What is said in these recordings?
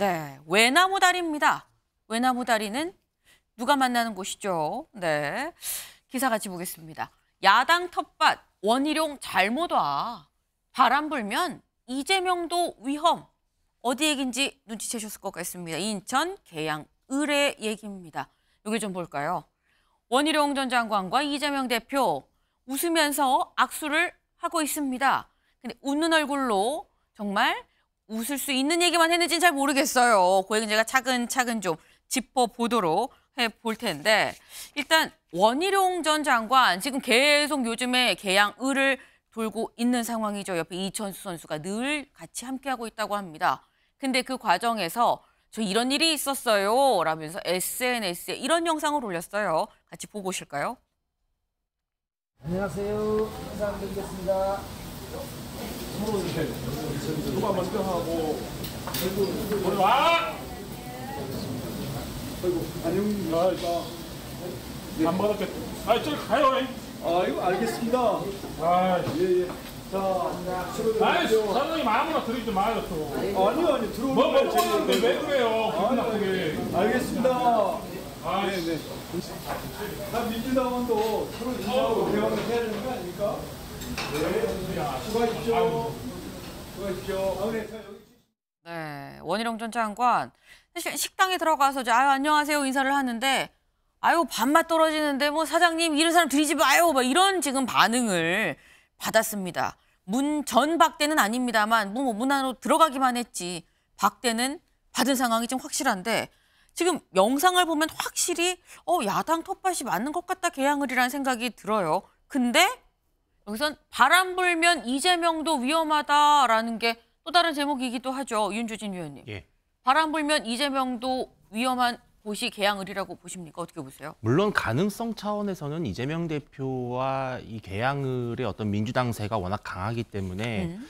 네, 외나무 다리입니다. 외나무 다리는 누가 만나는 곳이죠? 네, 기사 같이 보겠습니다. 야당 텃밭, 원희룡 잘못 와. 바람 불면 이재명도 위험. 어디 얘기인지 눈치채셨을 것 같습니다. 인천 계양 을의 얘기입니다. 여기 좀 볼까요? 원희룡 전 장관과 이재명 대표 웃으면서 악수를 하고 있습니다. 근데 웃는 얼굴로 정말 웃을 수 있는 얘기만 했는지는 잘 모르겠어요. 그 얘기는 제가 차근차근 좀 짚어보도록 해볼 텐데 일단 원희룡 전 장관 지금 계속 요즘에 계양 을을 돌고 있는 상황이죠. 옆에 이천수 선수가 늘 같이 함께하고 있다고 합니다. 근데 그 과정에서 저 이런 일이 있었어요 라면서 SNS에 이런 영상을 올렸어요. 같이 보고 오실까요? 안녕하세요. 인사드리겠습니다. 서로 이렇게 누가 먼저 하고 오늘 와! 아이고, 안녕. 안 받았겠다. 아, 저기 가요. 아이고, 알겠습니다. 아, 예. 자, 수고들 아이, 하십시오. 사장님 아무나 드리지 마요, 또. 아니요, 들어오는 뭐 거예요, 먹었는데 저희. 왜 그래요? 기분 나쁘게. 알겠습니다. 아, 네. 나 민주당원도 서로 인사하고 대화를 해야 되는 거 아닙니까? 네. 수고하십시오. 수고하십시오. 네, 원희룡 전 장관 사실 식당에 들어가서 아유 안녕하세요 인사를 하는데 아유 밥맛 떨어지는데 뭐 사장님 이런 사람 드리지 마요 막 이런 지금 반응을 받았습니다. 문 전 박대는 아닙니다만 문 안으로 들어가기만 했지 박대는 받은 상황이 좀 확실한데 지금 영상을 보면 확실히 야당 텃밭이 맞는 것 같다 계양을이라는 생각이 들어요. 근데 여기선 바람 불면 이재명도 위험하다라는 게 또 다른 제목이기도 하죠. 윤주진 위원님. 예. 바람 불면 이재명도 위험한 곳이 계양을이라고 보십니까? 어떻게 보세요? 물론 가능성 차원에서는 이재명 대표와 이 계양을의 어떤 민주당세가 워낙 강하기 때문에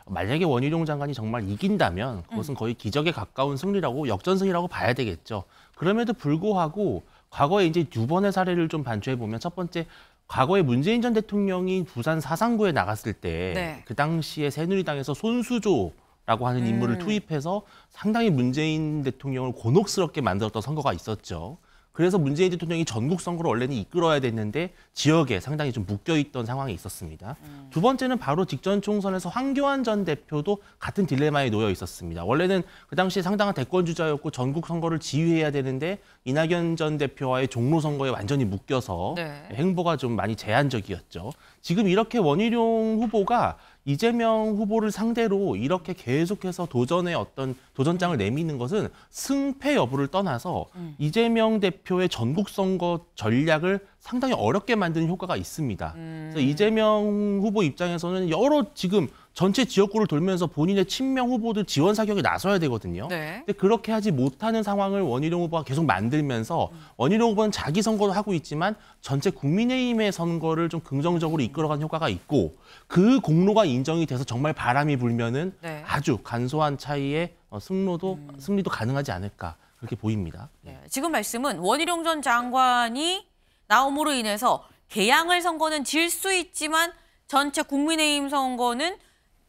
만약에 원희룡 장관이 정말 이긴다면 그것은 거의 기적에 가까운 승리라고 역전승이라고 봐야 되겠죠. 그럼에도 불구하고 과거에 이제 두 번의 사례를 좀 반추해 보면 첫 번째 과거에 문재인 전 대통령이 부산 사상구에 나갔을 때 그 당시에 새누리당에서 손수조라고 하는 인물을 투입해서 상당히 문재인 대통령을 곤혹스럽게 만들었던 선거가 있었죠. 그래서 문재인 대통령이 전국 선거를 원래는 이끌어야 됐는데 지역에 상당히 좀 묶여있던 상황이 있었습니다. 두 번째는 바로 직전 총선에서 황교안 전 대표도 같은 딜레마에 놓여 있었습니다. 원래는 그 당시에 상당한 대권 주자였고 전국 선거를 지휘해야 되는데 이낙연 전 대표와의 종로 선거에 완전히 묶여서 행보가 좀 많이 제한적이었죠. 지금 이렇게 원희룡 후보가 이재명 후보를 상대로 이렇게 계속해서 도전의 어떤 도전장을 내미는 것은 승패 여부를 떠나서 이재명 대표의 전국 선거 전략을 상당히 어렵게 만드는 효과가 있습니다. 그래서 이재명 후보 입장에서는 여러 지금 전체 지역구를 돌면서 본인의 친명 후보들 지원 사격에 나서야 되거든요. 근데 그렇게 하지 못하는 상황을 원희룡 후보가 계속 만들면서 원희룡 후보는 자기 선거도 하고 있지만 전체 국민의힘의 선거를 좀 긍정적으로 이끌어가는 효과가 있고 그 공로가 인정이 돼서 정말 바람이 불면은 아주 간소한 차이의 승리도 가능하지 않을까 그렇게 보입니다. 지금 말씀은 원희룡 전 장관이 나옴으로 인해서 계양을 선거는 질 수 있지만 전체 국민의힘 선거는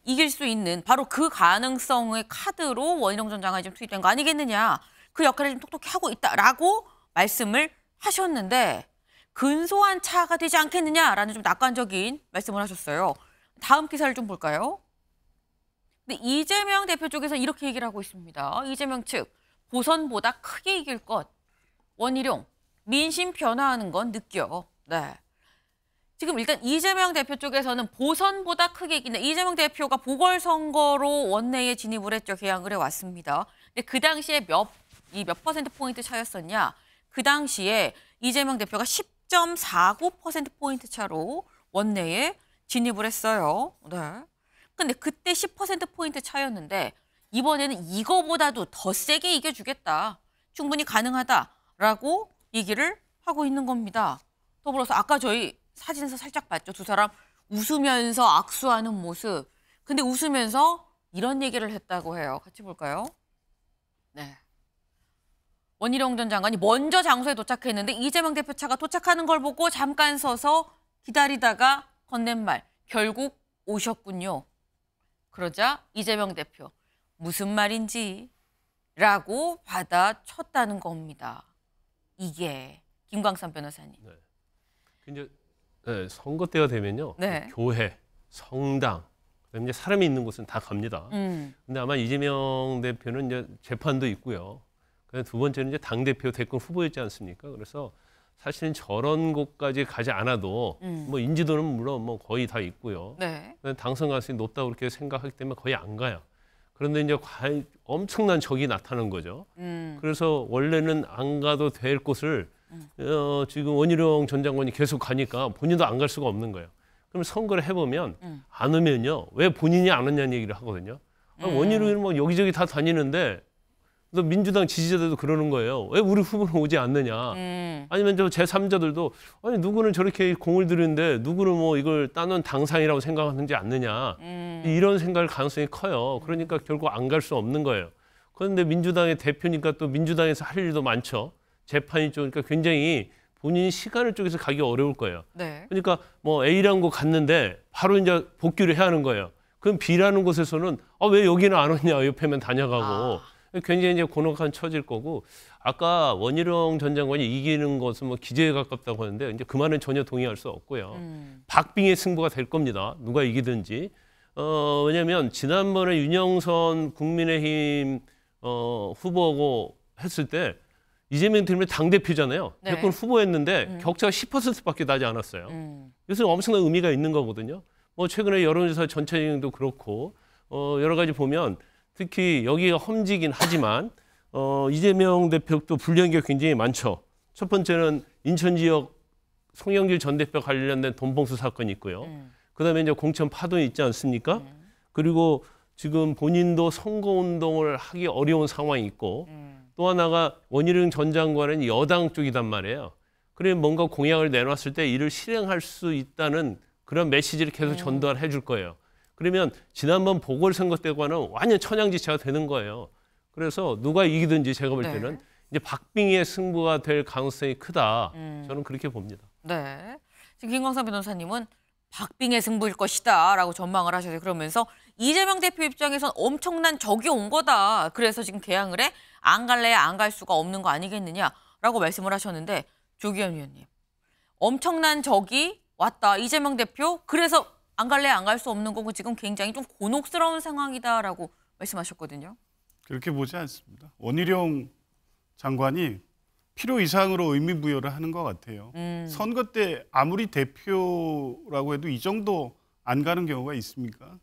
이길 수 있는 바로 그 가능성의 카드로 원희룡 전 장관이 좀 투입된 거 아니겠느냐. 그 역할을 좀 톡톡히 하고 있다라고 말씀을 하셨는데 근소한 차가 되지 않겠느냐라는 좀 낙관적인 말씀을 하셨어요. 다음 기사를 좀 볼까요? 근데 이재명 대표 쪽에서 이렇게 얘기를 하고 있습니다. 이재명 측 보선보다 크게 이길 것. 원희룡 민심 변화하는 건 느껴. 지금 일단 이재명 대표 쪽에서는 보선보다 크게 이긴다. 이재명 대표가 보궐선거로 원내에 진입을 했죠. 계양을에 왔습니다. 근데 그 당시에 몇 퍼센트포인트 차였었냐. 그 당시에 이재명 대표가 10.49%포인트 차로 원내에 진입을 했어요. 근데 그때 10%포인트 차였는데 이번에는 이거보다도 더 세게 이겨주겠다. 충분히 가능하다라고 얘기를 하고 있는 겁니다. 더불어서 아까 저희 사진에서 살짝 봤죠. 두 사람 웃으면서 악수하는 모습. 근데 웃으면서 이런 얘기를 했다고 해요. 같이 볼까요? 원희룡 전 장관이 먼저 장소에 도착했는데 이재명 대표 차가 도착하는 걸 보고 잠깐 서서 기다리다가 건넨 말. 결국 오셨군요. 그러자 이재명 대표 무슨 말인지 라고 받아쳤다는 겁니다. 이게 김광삼 변호사님. 이제 선거 때가 되면요. 네. 교회, 성당, 그다음에 이제 사람이 있는 곳은 다 갑니다. 근데 아마 이재명 대표는 이제 재판도 있고요. 두 번째는 이제 당대표 대권 후보였지 않습니까? 그래서 사실은 저런 곳까지 가지 않아도 뭐 인지도는 물론 뭐 거의 다 있고요. 네. 당선 가능성이 높다고 그렇게 생각하기 때문에 거의 안 가요. 그런데 이제 엄청난 적이 나타난 거죠. 그래서 원래는 안 가도 될 곳을 지금 원희룡 전 장관이 계속 가니까 본인도 안 갈 수가 없는 거예요. 그럼 선거를 해보면 안 오면요. 왜 본인이 안 왔냐는 얘기를 하거든요. 원희룡이 뭐 여기저기 다 다니는데 또 민주당 지지자들도 그러는 거예요. 왜 우리 후보는 오지 않느냐. 아니면 저 제3자들도 아니 누구는 저렇게 공을 들이는데 누구는 뭐 이걸 따놓은 당상이라고 생각하는지 않느냐. 이런 생각할 가능성이 커요. 그러니까 결국 안 갈 수 없는 거예요. 그런데 민주당의 대표니까 또 민주당에서 할 일도 많죠. 재판이 좋으니까 굉장히 본인 시간을 쪼개서 가기 어려울 거예요. 네. 그러니까 뭐 A라는 곳 갔는데 바로 이제 복귀를 해야 하는 거예요. 그럼 B라는 곳에서는 왜 여기는 안 왔냐 옆에만 다녀가고 굉장히 이제 곤혹한 처질 거고 아까 원희룡 전 장관이 이기는 것은 뭐 기재에 가깝다고 하는데 이제 그 말은 전혀 동의할 수 없고요. 박빙의 승부가 될 겁니다. 누가 이기든지. 왜냐하면 지난번에 윤영선 국민의힘 후보고 했을 때 이재명 대통령이 당대표잖아요. 네. 대권 후보였는데 격차가 10%밖에 나지 않았어요. 그래서 엄청난 의미가 있는 거거든요. 뭐 최근에 여론조사 전체적도 그렇고 여러 가지 보면 특히 여기가 험지긴 하지만 이재명 대표도 불리한 게 굉장히 많죠. 첫 번째는 인천 지역 송영길 전 대표 관련된 돈봉투 사건이 있고요. 그다음에 이제 공천 파동이 있지 않습니까? 그리고 지금 본인도 선거운동을 하기 어려운 상황이 있고 또 하나가 원희룡 전 장관은 여당 쪽이단 말이에요. 그래 뭔가 공약을 내놨을 때 이를 실행할 수 있다는 그런 메시지를 계속 전달해 줄 거예요. 그러면 지난번 보궐선거 때와는 완전 천양지차가 되는 거예요. 그래서 누가 이기든지 제가 볼 때는 이제 박빙의 승부가 될 가능성이 크다. 저는 그렇게 봅니다. 네. 지금 김광삼 변호사님은 박빙의 승부일 것이다라고 전망을 하셔서 그러면서 이재명 대표 입장에선 엄청난 적이 온 거다. 그래서 지금 개항을 해 안 갈래야 안 갈 수가 없는 거 아니겠느냐라고 말씀을 하셨는데 조기현 위원님. 엄청난 적이 왔다. 이재명 대표. 그래서 안 갈래야 안 갈 수 없는 거고 지금 굉장히 좀 곤혹스러운 상황이다라고 말씀하셨거든요. 그렇게 보지 않습니다. 원희룡 장관이 필요 이상으로 의미 부여를 하는 것 같아요. 선거 때 아무리 대표라고 해도 이 정도 안 가는 경우가 있습니까?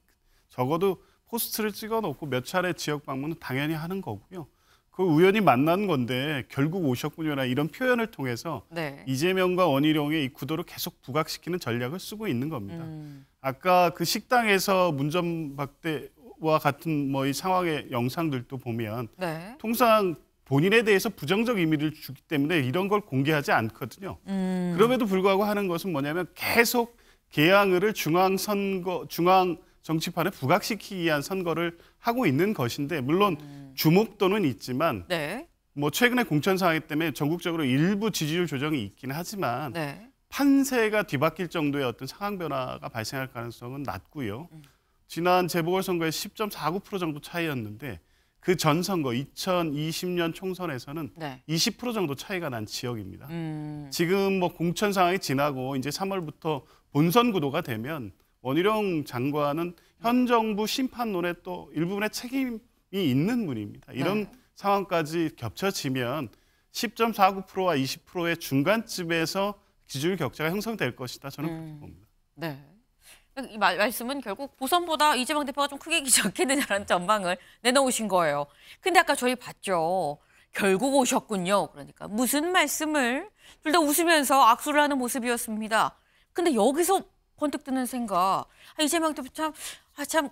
적어도 포스트를 찍어놓고 몇 차례 지역 방문은 당연히 하는 거고요. 그 우연히 만난 건데 결국 오셨군요나 이런 표현을 통해서 이재명과 원희룡의 이 구도를 계속 부각시키는 전략을 쓰고 있는 겁니다. 아까 그 식당에서 문전박대와 같은 뭐 이 상황의 영상들도 보면 통상 본인에 대해서 부정적 의미를 주기 때문에 이런 걸 공개하지 않거든요. 그럼에도 불구하고 하는 것은 뭐냐면 계속 개항을 중앙 정치판에 부각시키기 위한 선거를 하고 있는 것인데 물론 주목도는 있지만 뭐 최근에 공천 상황 때문에 전국적으로 일부 지지율 조정이 있긴 하지만 판세가 뒤바뀔 정도의 어떤 상황 변화가 발생할 가능성은 낮고요. 지난 재보궐선거의 10.49% 정도 차이였는데 그 전 선거 2020년 총선에서는 20% 정도 차이가 난 지역입니다. 지금 뭐 공천 상황이 지나고 이제 3월부터 본선 구도가 되면 원희룡 장관은 현 정부 심판론에 또 일부분의 책임이 있는 분입니다. 이런 상황까지 겹쳐지면 10.49%와 20%의 중간쯤에서 지지율 격차가 형성될 것이다. 저는 그렇게 봅니다. 네. 이 말씀은 결국 보선보다 이재명 대표가 좀 크게 이기지 않겠느냐라는 전망을 내놓으신 거예요. 근데 아까 저희 봤죠. 결국 오셨군요. 그러니까 무슨 말씀을 둘 다 웃으면서 악수를 하는 모습이었습니다. 근데 여기서 번뜩 드는 생각. 이재명 대표 참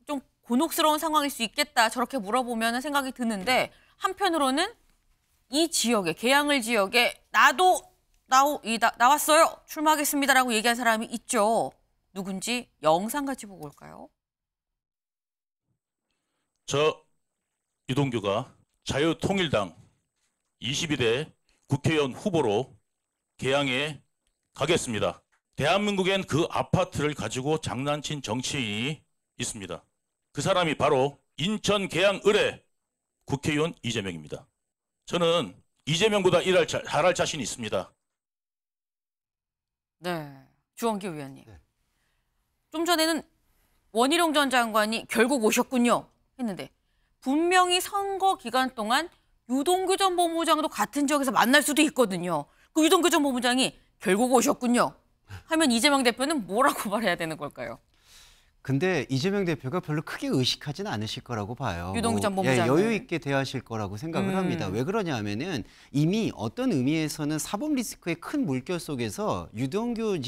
좀 곤혹스러운 상황일 수 있겠다. 저렇게 물어보면 생각이 드는데 한편으로는 이 지역에 계양을 지역에 나왔어요. 출마하겠습니다라고 얘기한 사람이 있죠. 누군지 영상 같이 보고 올까요? 저 유동규가 자유통일당 22대 국회의원 후보로 개항에 가겠습니다. 대한민국엔 그 아파트를 가지고 장난친 정치인이 있습니다. 그 사람이 바로 인천 계양 을의 국회의원 이재명입니다. 저는 이재명보다 잘할 자신이 있습니다. 네, 주원기 의원님. 좀 전에는 원희룡 전 장관이 결국 오셨군요 했는데 분명히 선거 기간 동안 유동규 전 본부장도 같은 지역에서 만날 수도 있거든요. 그 유동규 전 본부장이 결국 오셨군요 하면 이재명 대표는 뭐라고 말해야 되는 걸까요? 근데 이재명 대표가 별로 크게 의식하지는 않으실 거라고 봐요. 유동규 전 본부장은. 여유 있게 대하실 거라고 생각을 합니다. 왜 그러냐면은 이미 어떤 의미에서는 사법 리스크의 큰 물결 속에서 유동규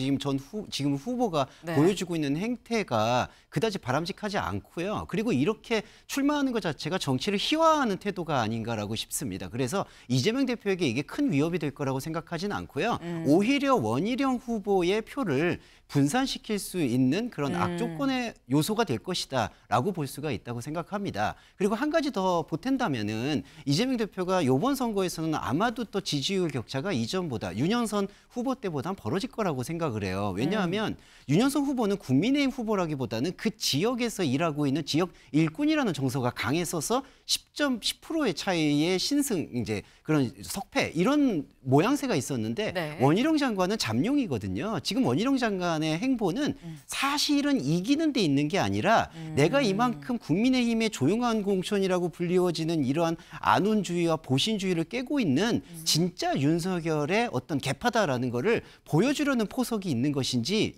지금 후보가 네. 보여주고 있는 행태가 그다지 바람직하지 않고요. 그리고 이렇게 출마하는 것 자체가 정치를 희화화하는 태도가 아닌가라고 싶습니다. 그래서 이재명 대표에게 이게 큰 위협이 될 거라고 생각하지는 않고요. 오히려 원희룡 후보의 표를 분산시킬 수 있는 그런 악조건의 요소가 될 것이다라고 볼 수가 있다고 생각합니다. 그리고 한 가지 더 보탠다면은 이재명 대표가 이번 선거에서는 아마도 또 지지율 격차가 이전보다 윤영선 후보 때보다 벌어질 거라고 생각을 해요. 왜냐하면 윤영선 후보는 국민의힘 후보라기보다는 그 지역에서 일하고 있는 지역 일꾼이라는 정서가 강했어서 10%의 차이의 신승 이제 그런 석패 이런 모양새가 있었는데 네. 원희룡 장관은 잠룡이거든요. 지금 원희룡 장관의 행보는 사실은 이기는 데 있는 게 아니라 내가 이만큼 국민의힘의 조용한 공천이라고 불리워지는 이러한 안온주의와 보신주의를 깨고 있는 진짜 윤석열의 어떤 개파다라는 거를 보여주려는 포석이 있는 것이지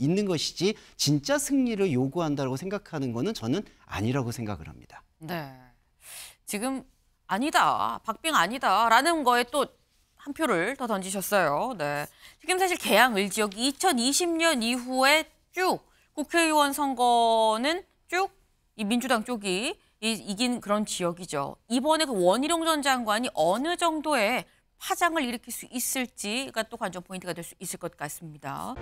진짜 승리를 요구한다고 생각하는 거는 저는 아니라고 생각을 합니다. 네. 지금 아니다, 박빙 아니다라는 거에 또 한 표를 더 던지셨어요. 네. 지금 사실 개항을 지역 2020년 이후에 쭉 국회의원 선거는 쭉 이 민주당 쪽이 이긴 그런 지역이죠. 이번에 그 원희룡 전 장관이 어느 정도의 파장을 일으킬 수 있을지가 또 관전 포인트가 될 수 있을 것 같습니다.